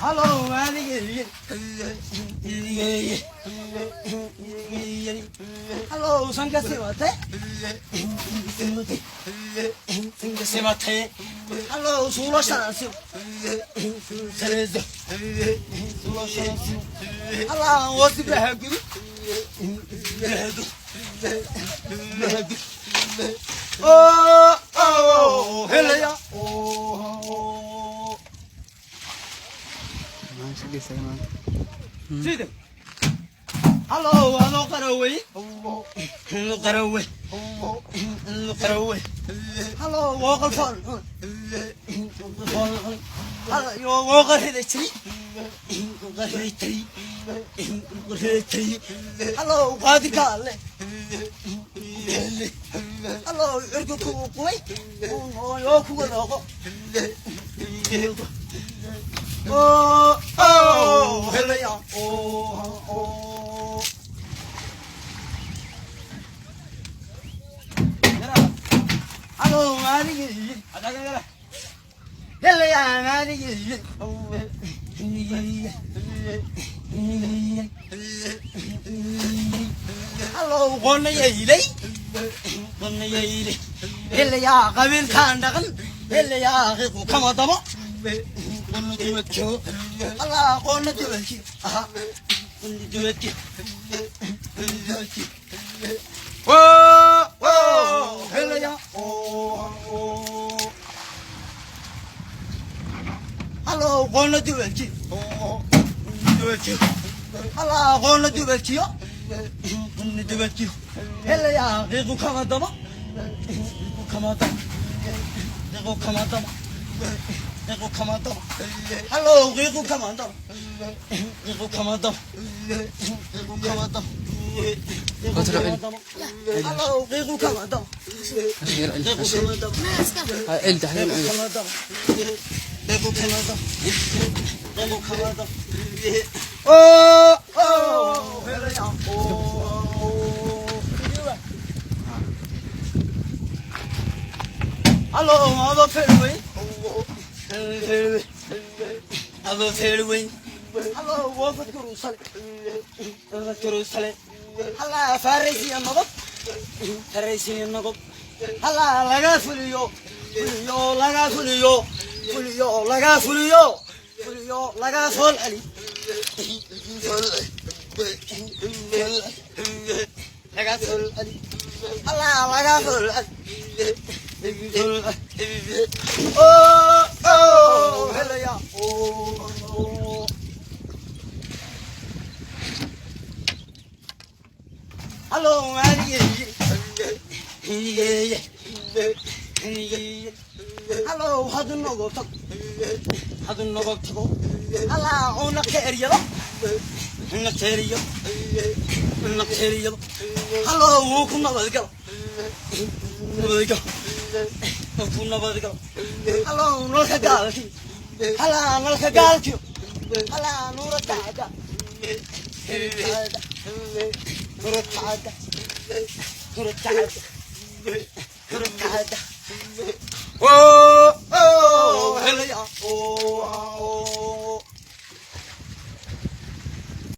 Hello, Annie. Hello, Sangasimate. Sangasimate. Hello, Sulashansu. Terezo. Sulashansu. Hello, what's the bag? Oh, hello. Oh. Sige, sige man. See them. Hello, look away. Look away. Look away. Hello, walk on. Hello, you walk ahead the tree. Hello, what the call? Hello, you're good to boy. Oh, you're cool. Oh, oh, hello, oh, oh. Hello, Manny. Hello, Manny. Hello, one day. One day. Hello, Gavin Kandagan. Hello, come on, Gonna do it, Joe. Allah, gonna do it. Ah, gonna do it. Whoa, whoa, hello, oh. Hello, gonna do it. Oh, do it. Allah, gonna do it. Gonna do it. Hello, yeah, they will come at them. Come at them. They will come at them. Go come on, hello, go come on, go come on, go come on, hello, go come on, oh, oh, hello, mother fairway. Hello, fairway. Hello, walk with Jerusalem. Jerusalem. Hello, Pharisee and Nogop. Pharisee and Nogop. Hello, Laga Fulio. Fulio, Laga Fulio. Fulio, Laga Fulio. Fulio, Laga Fol Ali. Laga Fol Ali. Hello, Laga Fol Ali. Oh, oh, hello, yeah. Oh, oh. Hello, Annie. Hello, how do you know? How do you know? Hello, on the carrier. On the carrier. On the carrier. Hello, walk on the go. Hello, no Hagal. Hello, no Hagal. Hello, no Rataga. Rataga. Rataga. Rataga. Oh!